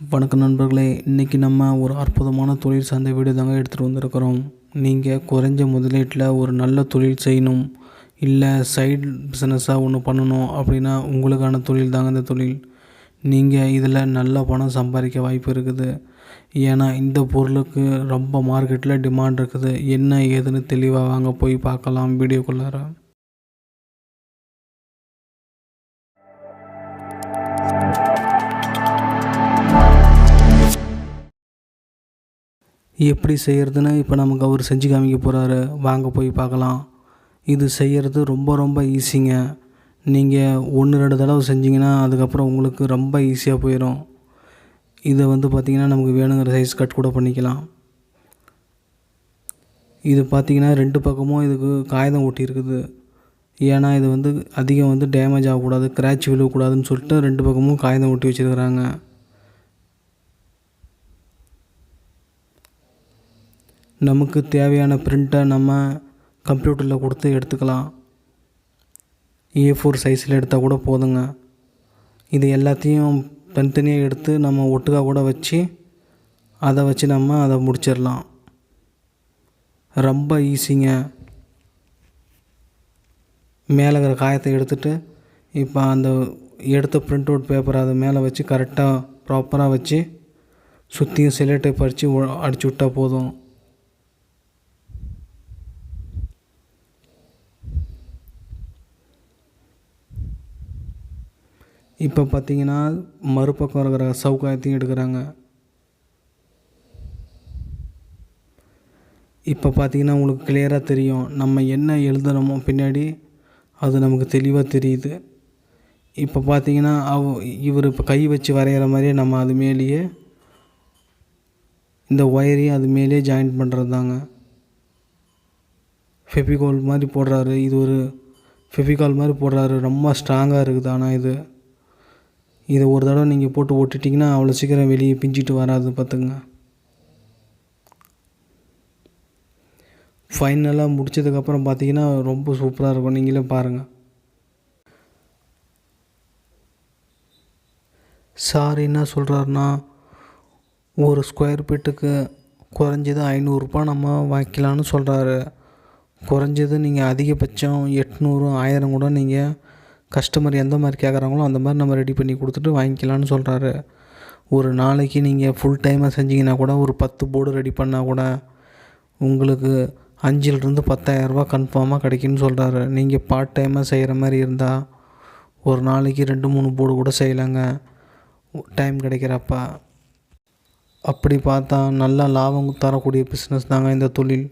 வணக்கம் நண்பர்களே, இன்றைக்கி நம்ம ஒரு அற்புதமான தொழில் சார்ந்த வீடியோ தாங்க எடுத்துகிட்டு வந்திருக்கிறோம். நீங்கள் குறைஞ்ச முதலீட்டில் ஒரு நல்ல தொழில் செய்யணும், இல்லை சைடு பிஸ்னஸாக ஒன்று பண்ணணும் அப்படின்னா உங்களுக்கான தொழில் தாங்க இந்த தொழில். நீங்கள் இதில் நல்ல பணம் சம்பாதிக்க வாய்ப்பு இருக்குது. ஏன்னா இந்த பொருளுக்கு ரொம்ப மார்க்கெட்டில் டிமாண்ட் இருக்குது. என்ன ஏதுன்னு தெளிவாக வாங்க போய் பார்க்கலாம் வீடியோக்குள்ளார. எப்படி செய்கிறதுன்னு இப்போ நமக்கு அவர் செஞ்சு காமிக்க போகிறாரு. வாங்க போய் பார்க்கலாம். இது செய்கிறது ரொம்ப ஈஸிங்க. நீங்கள் 1-2 தடவை செஞ்சிங்கன்னா அதுக்கப்புறம் உங்களுக்கு ரொம்ப ஈஸியாக போயிடும். இதை பார்த்திங்கன்னா நமக்கு வேணுங்கிற சைஸ் கட் கூட பண்ணிக்கலாம். இது பார்த்திங்கன்னா 2 பக்கமும் இதுக்கு காகிதம் ஒட்டியிருக்குது. ஏன்னா இது அதிகம் டேமேஜ் ஆகக்கூடாது, கிராட்ச் விழுவக்கூடாதுன்னு சொல்லிட்டு 2 பக்கமும் காகிதம் ஒட்டி வச்சுருக்கிறாங்க. நமக்கு தேவையான பிரிண்ட்டை நம்ம கம்ப்யூட்டரில் கொடுத்து எடுத்துக்கலாம். A4 சைஸில் எடுத்தால் கூட போதுங்க. இது எல்லாத்தையும் தனித்தனியாக எடுத்து நம்ம ஒட்டுக்கா கூட வச்சு அதை வச்சு நம்ம அதை முடிச்சிடலாம். ரொம்ப ஈஸிங்க. மேலே இருக்கிற காயத்தை எடுத்துகிட்டு இப்போ அந்த எடுத்த பிரிண்ட் அவுட் பேப்பரை அதை மேலே வச்சு கரெக்டாக ப்ராப்பராக வச்சு சுற்றியும் செல்லோ டேப் அடித்து விட்டால் போதும். இப்போ பார்த்திங்கன்னா மறுபக்கம் இருக்கிற சவுக்காயத்தையும் எடுக்கிறாங்க. இப்போ பார்த்திங்கன்னா உங்களுக்கு கிளியராக தெரியும், நம்ம என்ன எழுதுகிறோமோ பின்னாடி அது நமக்கு தெளிவாக தெரியுது. இப்போ பார்த்திங்கன்னா இவர் இப்போ கை வச்சு வரைகிற மாதிரியே நம்ம அது மேலேயே இந்த ஒயரையும் அது மேலேயே ஜாயின் பண்ணுறது தாங்க. ஃபெவிகால் மாதிரி போடுறாரு. இது ஒரு ஃபெவிகால் மாதிரி போடுறாரு. ரொம்ப ஸ்ட்ராங்காக இருக்குது. ஆனால் இதை ஒரு தடவை நீங்கள் போட்டு ஒட்டிட்டிங்கன்னா அவ்வளோ சீக்கிரம் வெளியே பிஞ்சிட்டு வராது பார்த்துங்க. ஃபைனலாக முடித்ததுக்கப்புறம் பார்த்திங்கன்னா ரொம்ப சூப்பராக இருக்கும். நீங்களே பாருங்கள். சார் என்ன சொல்கிறாருன்னா, ஒரு ஸ்கொயர் ஃபீட்டுக்கு குறைஞ்சது 500 ரூபாய் நம்ம வாங்கிக்கலான்னு சொல்கிறாரு. குறைஞ்சது நீங்கள் அதிகபட்சம் 800 1000 கூட நீங்கள் கஸ்டமர் எந்த மாதிரி கேட்குறாங்களோ அந்த மாதிரி நம்ம ரெடி பண்ணி கொடுத்துட்டு வாங்கிக்கலான்னு சொல்கிறாரு. ஒரு நாளைக்கு நீங்கள் ஃபுல் டைமாக செஞ்சிங்கன்னா கூட ஒரு 10 போர்டு ரெடி பண்ணால் கூட உங்களுக்கு 5,000 to 10,000 ரூபா கன்ஃபார்மாக கிடைக்குன்னு சொல்கிறாரு. நீங்கள் பார்ட் டைமாக செய்கிற மாதிரி இருந்தால் ஒரு நாளைக்கு 2-3 போர்டு கூட செய்யலாங்க டைம் கிடைக்கிறப்ப. அப்படி பார்த்தா நல்ல லாபம் தரக்கூடிய பிஸ்னஸ் தாங்க இந்த தொழில்.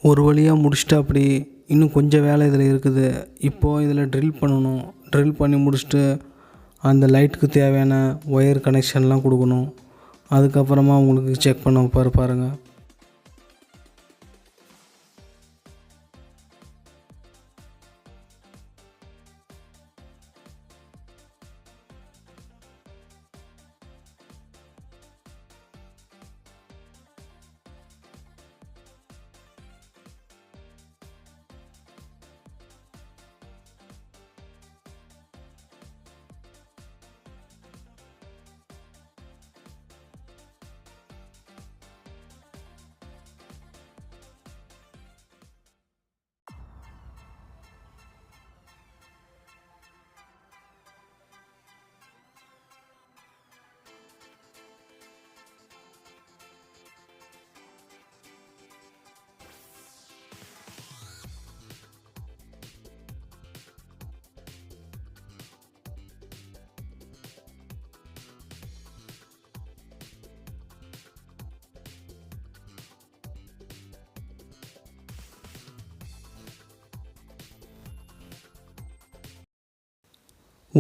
ஒரு வழியாக முடிச்சுட்டு அப்படி இன்னும் கொஞ்சம் வேலை இதில் இருக்குது. இப்போது இதில் ட்ரில் பண்ணணும். ட்ரில் பண்ணி முடிச்சுட்டு அந்த லைட்டுக்கு தேவையான ஒயர் கனெக்ஷன்லாம் கொடுக்கணும். அதுக்கப்புறமா உங்களுக்கு செக் பண்ண பாருங்கள்.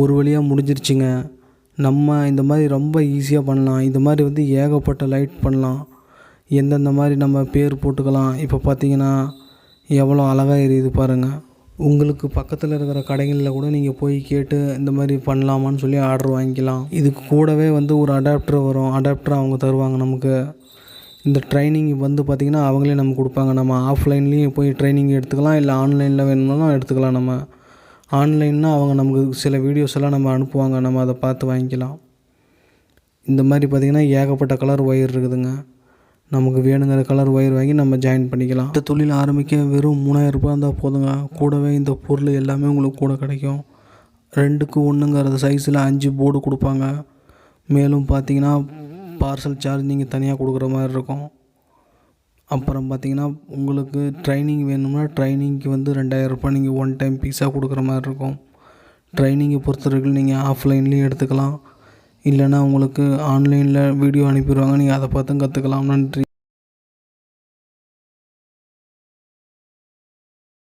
ஒரு வழியாக முடிஞ்சிருச்சுங்க. நம்ம இந்த மாதிரி ரொம்ப ஈஸியாக பண்ணலாம். இந்த மாதிரி வந்து ஏகப்பட்ட லைட் பண்ணலாம். எந்தெந்த மாதிரி நம்ம பேர் போட்டுக்கலாம். இப்போ பார்த்தீங்கன்னா எவ்வளோ அழகாக எரியுது பாருங்கள். உங்களுக்கு பக்கத்தில் இருக்கிற கடைகளில் கூட நீங்கள் போய் கேட்டு இந்த மாதிரி பண்ணலாமான்னு சொல்லி ஆர்டர் வாங்கிக்கலாம். இதுக்கு கூடவே வந்து ஒரு அடாப்டர் வரும். அடாப்டர் அவங்க தருவாங்க நமக்கு. இந்த ட்ரைனிங் வந்து பார்த்திங்கன்னா அவங்களே நமக்கு கொடுப்பாங்க. நம்ம ஆஃப்லைன்லேயும் போய் ட்ரைனிங் எடுத்துக்கலாம், இல்லை ஆன்லைனில் வேணும்னாலும் எடுத்துக்கலாம். நம்ம ஆன்லைன்னா அவங்க நமக்கு சில வீடியோஸ் எல்லாம் நம்ம அனுப்புவாங்க. நம்ம அதை பார்த்து வாங்கிக்கலாம். இந்த மாதிரி பார்த்திங்கன்னா ஏகப்பட்ட கலர் ஒயர் இருக்குதுங்க. நமக்கு வேணுங்கிற கலர் ஒயர் வாங்கி நம்ம ஜாயின் பண்ணிக்கலாம். இந்த தொழில் ஆரம்பிக்க வெறும் 3000 ரூபாய் இருந்தால் போதுங்க. கூடவே இந்த பொருள் எல்லாமே உங்களுக்கு கூட கிடைக்கும். 2க்கு 1ங்கிற சைஸில் 5 போர்டு கொடுப்பாங்க. மேலும் பார்த்திங்கன்னா பார்சல் சார்ஜ் நீங்கள் தனியாக கொடுக்குற மாதிரி இருக்கும். அப்புறம் பார்த்திங்கன்னா உங்களுக்கு ட்ரைனிங் வேணும்னா ட்ரைனிங்க்கு வந்து 2000 ரூபாய் நீங்கள் ஒன் டைம் பீஸாக கொடுக்குற மாதிரி இருக்கும். ட்ரைனிங்கை பொறுத்தவரைக்கும் நீங்கள் ஆஃப்லைன்லேயும் எடுத்துக்கலாம், இல்லைனா உங்களுக்கு ஆன்லைனில் வீடியோ அனுப்பிடுவாங்க. நீங்கள் அதை பார்த்தும் கற்றுக்கலாம். நன்றி.